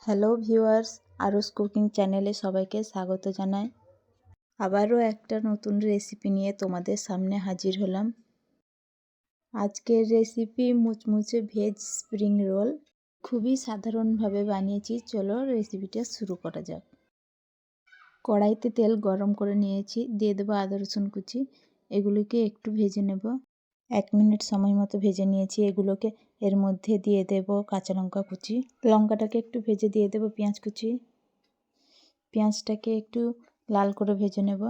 Hello viewers, আরুস cooking চ্যানেলে সবাইকে স্বাগত জানাই। আবারও একটা নতুন রেসিপি নিয়ে তোমাদের সামনে হাজির হলাম। আজকের রেসিপি মুচমুচে ভেজ স্প্রিং রোল। খুবই সাধারণভাবে বানিয়েছি। চলো রেসিপিটা শুরু করা যাক। কড়াইতে তেল গরম করে নিয়েছি, দিয়ে দেবো আদা রসুন কুচি। এগুলোকে একটু ভেজে নেব। 1 মিনিট সময় মতো ভেজে নিয়েছি। এগুলোকে এর মধ্যে দিয়ে দেব কাঁচা লঙ্কা কুচি। লঙ্কাটাকে একটু ভেজে দিয়ে দেব পেঁয়াজ কুচি। পেঁয়াজটাকে একটু লাল করে ভেজে নেব।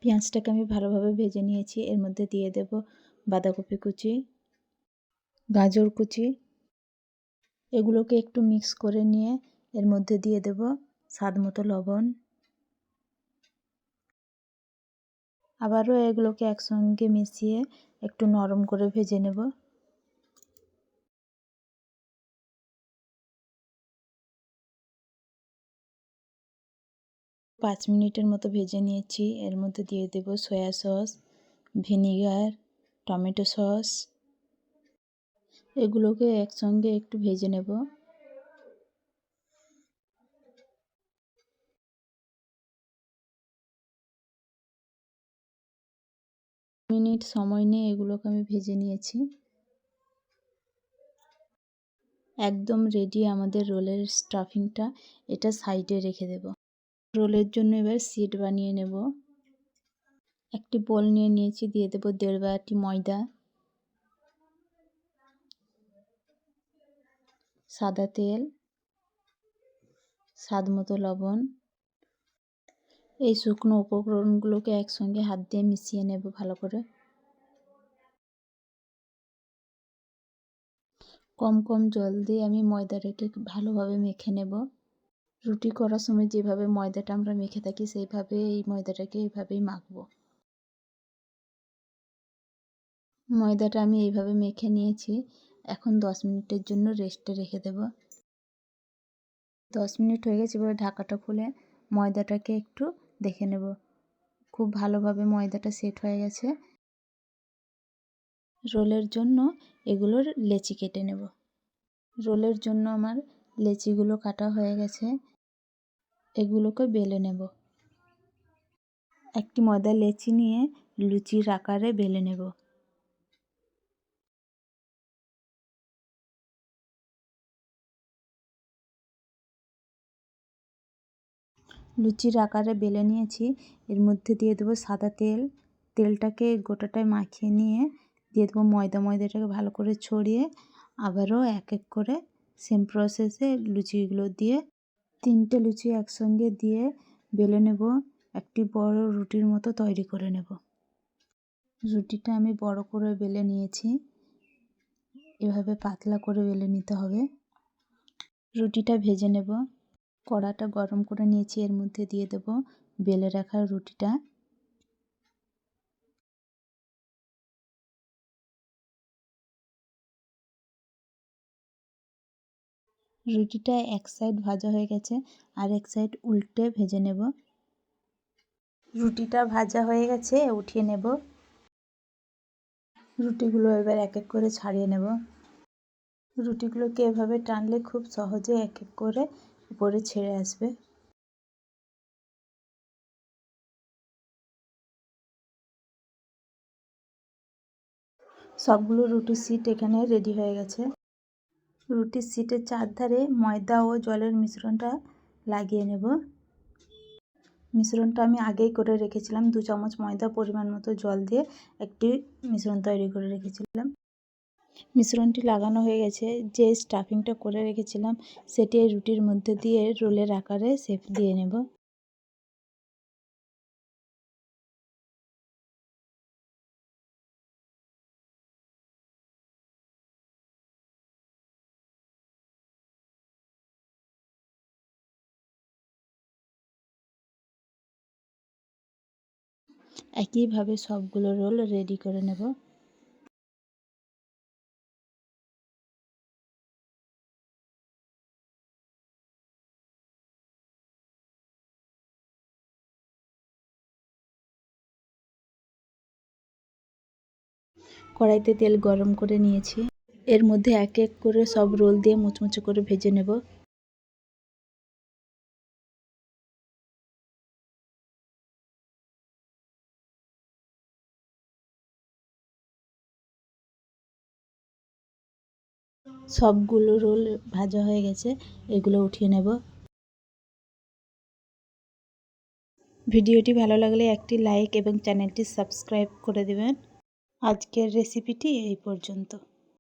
পেঁয়াজটাকে আমি ভালোভাবে ভেজে নিয়েছি। এর মধ্যে দিয়ে দেব বাঁধাকপি কুচি, গাজর কুচি। এগুলোকে একটু মিক্স করে নিয়ে এর মধ্যে দিয়ে দেব স্বাদ মতো লবণ। আবারও এগুলোকে একসঙ্গে মিশিয়ে একটু নরম করে ভেজে নেব। পাঁচ মিনিটের মতো ভেজে নিয়েছি। এর মধ্যে দিয়ে দেব soya sauce, vinegar, tomato sauce. এগুলোকে একসঙ্গে একটু ভেজে নেব। মিনিট সময় নিয়ে এগুলোকে আমি ভেজে নিয়েছি। একদম রেডি আমাদের রোলের স্টাফিংটা। এটা সাইডে রেখে দেব। রোলের জন্য এবার শিট বানিয়ে নেব। একটি বোল নিয়ে নিয়েছি, দিয়ে দেব 1.5 বাটি ময়দা, সাদা তেল, স্বাদ মতো লবণ। এই শুকনো উপকরণগুলোকে একসঙ্গে হাত দিয়ে মিশিয়ে নেব ভালো করে। কম কম জল দিয়ে আমি ময়দাটাকে ভালোভাবে মেখে নেব। রুটি করার সময় যেভাবে ময়দাটা আমরা মেখে থাকি সেইভাবে এই ময়দাটাকে এইভাবেই মাখবো। ময়দাটা আমি এইভাবে মেখে নিয়েছি। এখন 10 মিনিটের জন্য রেস্টে রেখে দেব। 10 মিনিট হয়ে গেছে। এবার ঢাকাটা খুলে ময়দাটাকে একটু দেখে নেব। খুব ভালোভাবে ময়দাটা সেট হয়ে গেছে। রোলের জন্য এগুলোর লেচি কেটে নেব। রোলের জন্য আমার লেচিগুলো কাটা হয়ে গেছে। এগুলোকে বেলে নেব। একটি ময়দার লেচি নিয়ে লুচির আকারে বেলে নেব। লুচির আকারে বেলে নিয়েছি। এর মধ্যে দিয়ে দেবো সাদা তেল। তেলটাকে গোটাটায় মাখিয়ে নিয়ে দিয়ে দেবো ময়দা। ময়দাটাকে ভালো করে ছড়িয়ে আবারও এক এক করে সেম প্রসেসে লুচিগুলো দিয়ে 3টে লুচি একসঙ্গে দিয়ে বেলে নেব। একটি বড় রুটির মতো তৈরি করে নেব। রুটিটা আমি বড় করে বেলে নিয়েছি। এভাবে পাতলা করে বেলে নিতে হবে। রুটিটা ভেজে নেব। কড়াটা গরম করে নিয়েছি। এর মধ্যে দিয়ে দেব বেলে রাখা রুটিটা। রুটিটা এক সাইড ভাজা হয়ে গেছে, আর এক সাইড উল্টে ভেজে নেব। রুটিটা ভাজা হয়ে গেছে, উঠিয়ে নেব। রুটিগুলো এবার এক এক করে ছাড়িয়ে নেব। রুটিগুলোকে এভাবে টানলে খুব সহজে এক এক করে উপরে ছেড়ে আসবে। সবগুলো রুটির শিট এখানে রেডি হয়ে গেছে। রুটির শিটের চারধারে ময়দা ও জলের মিশ্রণটা লাগিয়ে নেব। মিশ্রণটা আমি আগেই করে রেখেছিলাম। 2 চামচ ময়দা, পরিমাণ মতো জল দিয়ে একটি মিশ্রণ তৈরি করে রেখেছিলাম। মিশ্রণটি লাগানো হয়ে গেছে। যে স্টাফিংটা করে রেখেছিলাম সেটি এই রুটির মধ্যে দিয়ে রোলের আকারে শেপ দিয়ে নেব। একইভাবে সবগুলো রোল রেডি করে নেব। কড়াইতে তেল গরম করে নিয়েছি। এর মধ্যে এক এক করে সব রোল দিয়ে মুচমুচে করে ভেজে নেব। সবগুলো রোল ভাজা হয়ে গেছে, এগুলো উঠিয়ে নেব। ভিডিওটি ভালো লাগলে একটি লাইক এবং চ্যানেলটি সাবস্ক্রাইব করে দেবেন। আজকের রেসিপিটি এই পর্যন্ত।